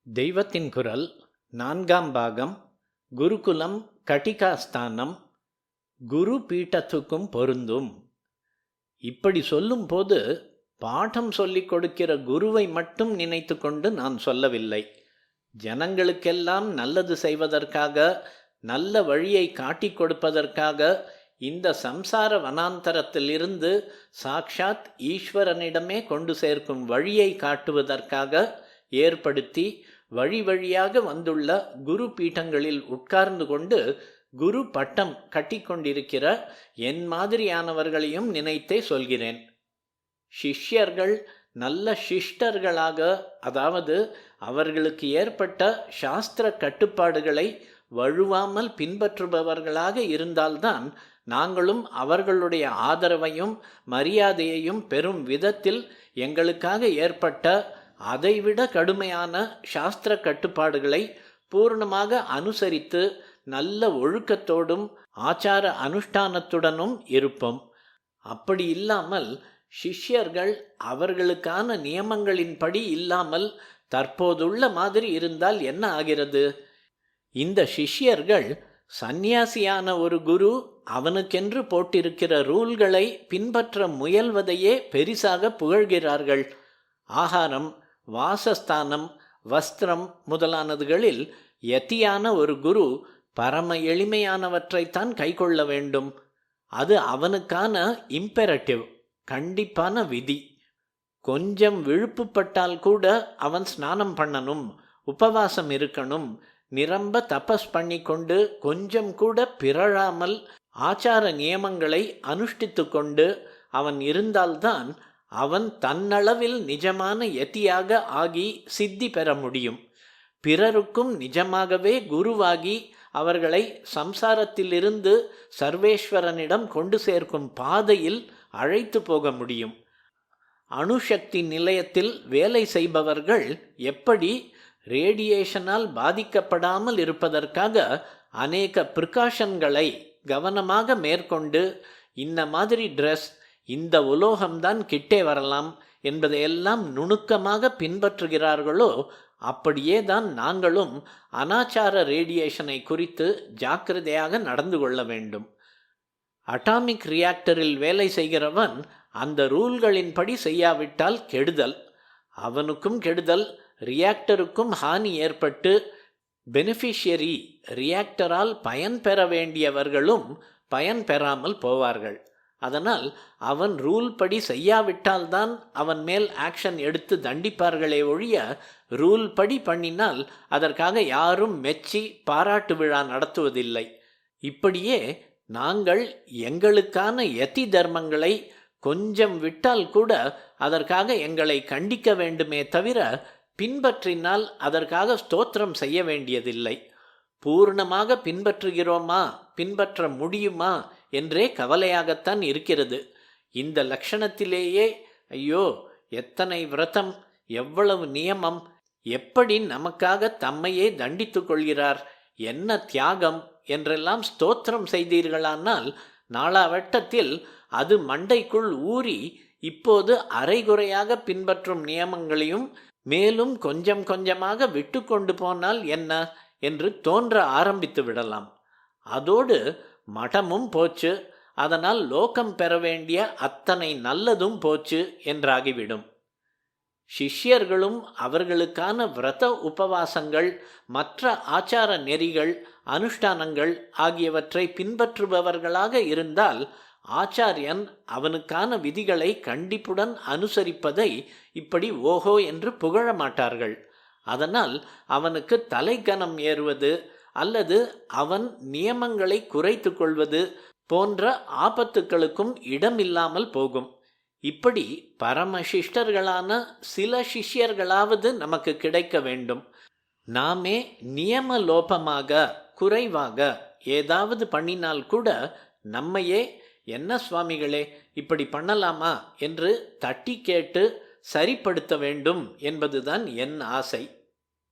தெய்வத்தின் குரல் 4ஆம் பாகம். குருகுலம் கட்டிகாஸ்தானம் குரு பீட்டத்துக்கும் பொருந்தும். இப்படி சொல்லும்போது பாடம் சொல்லிக் கொடுக்கிற குருவை மட்டும் நினைத்து கொண்டு நான் சொல்லவில்லை. ஜனங்களுக்கெல்லாம் நல்லது செய்வதற்காக, நல்ல வழியை காட்டிக் கொடுப்பதற்காக, இந்த சம்சார வனாந்தரத்திலிருந்து சாக்ஷாத் ஈஸ்வரனிடமே கொண்டு சேர்க்கும் வழியை காட்டுவதற்காக ஏற்படுத்தி வழி வழியாக வந்துள்ள குரு பீட்டங்களில் உட்கார்ந்து கொண்டு குரு பட்டம் கட்டி கொண்டிருக்கிற என் மாதிரியானவர்களையும் நினைத்தே சொல்கிறேன். சிஷ்யர்கள் நல்ல சிஷ்டர்களாக, அதாவது அவர்களுக்கு ஏற்பட்ட சாஸ்திர கட்டுப்பாடுகளை வழுவாமல் பின்பற்றுபவர்களாக இருந்தால்தான் நாங்களும் அவர்களுடைய ஆதரவையும் மரியாதையையும் பெறும் விதத்தில் எங்களுக்காக ஏற்பட்ட அதைவிட கடுமையான சாஸ்திர கட்டுப்பாடுகளை பூர்ணமாக அனுசரித்து நல்ல ஒழுக்கத்தோடும் ஆச்சார அனுஷ்டானத்துடனும் இருப்போம். அப்படி இல்லாமல் சிஷ்யர்கள் அவர்களுக்கான நியமங்களின்படி இல்லாமல் தற்போதுள்ள மாதிரி இருந்தால் என்ன ஆகிறது? இந்த சிஷ்யர்கள் சந்நியாசியான ஒரு குரு அவனுக்கென்று போட்டிருக்கிற ரூல்களை பின்பற்ற முயல்வதையே பெரிசாக புகழ்கிறார்கள். ஆகாரம், வாசஸ்தானம், வஸ்திரம் முதலானதுகளில் யதியான ஒரு குரு பரம எளிமையானவற்றைத்தான் கைக்கொள்ள வேண்டும். அது அவனுக்கான இம்பெரட்டிவ், கண்டிப்பான விதி. கொஞ்சம் விழுப்புப்பட்டால் கூட அவன் ஸ்நானம் பண்ணணும், உபவாசம் இருக்கணும், நிரம்ப தபஸ் பண்ணி கொண்டு கொஞ்சம் கூட பிறழாமல் ஆச்சார நியமங்களை அனுஷ்டித்து கொண்டு அவன் இருந்தால்தான் அவன் தன்னளவில் நிஜமான யதியாக ஆகி சித்தி பெற முடியும். பிறருக்கும் நிஜமாகவே குருவாகி அவர்களை சம்சாரத்திலிருந்து சர்வேஸ்வரனிடம் கொண்டு சேர்க்கும் பாதையில் அழைத்து போக முடியும். அணுசக்தி நிலையத்தில் வேலை செய்பவர்கள் எப்படி ரேடியேஷனால் பாதிக்கப்படாமல் இருப்பதற்காக அநேக ப்ரிகாஷன்களை கவனமாக மேற்கொண்டு இந்த மாதிரி ட்ரெஸ், இந்த உலோகம்தான் கிட்டே வரலாம் என்பதையெல்லாம் நுணுக்கமாக பின்பற்றுகிறார்களோ, அப்படியே தான் நாங்களும் அனாச்சார ரேடியேஷனை குறித்து ஜாக்கிரதையாக நடந்து கொள்ள வேண்டும். அட்டாமிக் ரியாக்டரில் வேலை செய்கிறவன் அந்த ரூல்களின்படி செய்யாவிட்டால் கெடுதல், அவனுக்கும் கெடுதல், ரியாக்டருக்கும் ஹானி ஏற்பட்டு பெனிஃபிஷியரி, ரியாக்டரால் பயன் பெற வேண்டியவர்களும் பயன் பெறாமல் போவார்கள். அதனால் அவன் ரூல் படி செய்யாவிட்டால்தான் அவன் மேல் ஆக்ஷன் எடுத்து தண்டிப்பார்களே ஒழிய, ரூல் படி பண்ணினால் அதற்காக யாரும் மெச்சி பாராட்டு விழா நடத்துவதில்லை. இப்படியே நாங்கள் எங்களுக்கான யதி தர்மங்களை கொஞ்சம் விட்டால் கூட அதற்காக எங்களை கண்டிக்க வேண்டுமே தவிர பின்பற்றினால் அதற்காக ஸ்தோத்திரம் செய்ய வேண்டியதில்லை. பூர்ணமாக பின்பற்றுகிறோமா, பின்பற்ற முடியுமா என்றே கவலையாகத்தான் இருக்கிறது. இந்த லட்சணத்திலேயே ஐயோ எத்தனை விரதம், எவ்வளவு நியமம், எப்படி நமக்காக தம்மையே தண்டித்து கொள்கிறார், என்ன தியாகம் என்றெல்லாம் ஸ்தோத்திரம் செய்தீர்களானால் நாளாவட்டத்தில் அது மண்டைக்குள் ஊறி இப்போது அரைகுறையாக பின்பற்றும் நியமங்களையும் மேலும் கொஞ்சம் கொஞ்சமாக விட்டு கொண்டு போனால் என்ன என்று தோன்ற ஆரம்பித்து விடலாம். அதோடு மடமும் போச்சு, அதனால் லோகம் பெற வேண்டிய அத்தனை நல்லதும் போச்சு என்றாகிவிடும். சிஷ்யர்களும் அவர்களுக்கான விரத உபவாசங்கள், மற்ற ஆச்சார நெறிகள், அனுஷ்டானங்கள் ஆகியவற்றை பின்பற்றுபவர்களாக இருந்தால் ஆச்சாரியன் அவனுக்கான விதிகளை கண்டிப்புடன் அனுசரிப்பதை இப்படி ஓஹோ என்று புகழ மாட்டார்கள். அதனால் அவனுக்கு தலைக்கனம் ஏறுவது அல்லது அவன் நியமங்களை குறைத்து கொள்வது போன்ற ஆபத்துக்களுக்கும் இடமில்லாமல் போகும். இப்படி பரமசிஷ்டர்களான சில சிஷ்யர்களாவது நமக்கு கிடைக்க வேண்டும். நாமே நியமலோபமாக குறைவாக ஏதாவது பண்ணினால் கூட நம்மையே என்ன சுவாமிகளே இப்படி பண்ணலாமா என்று தட்டி கேட்டு சரிப்படுத்த வேண்டும் என்பதுதான் என் ஆசை.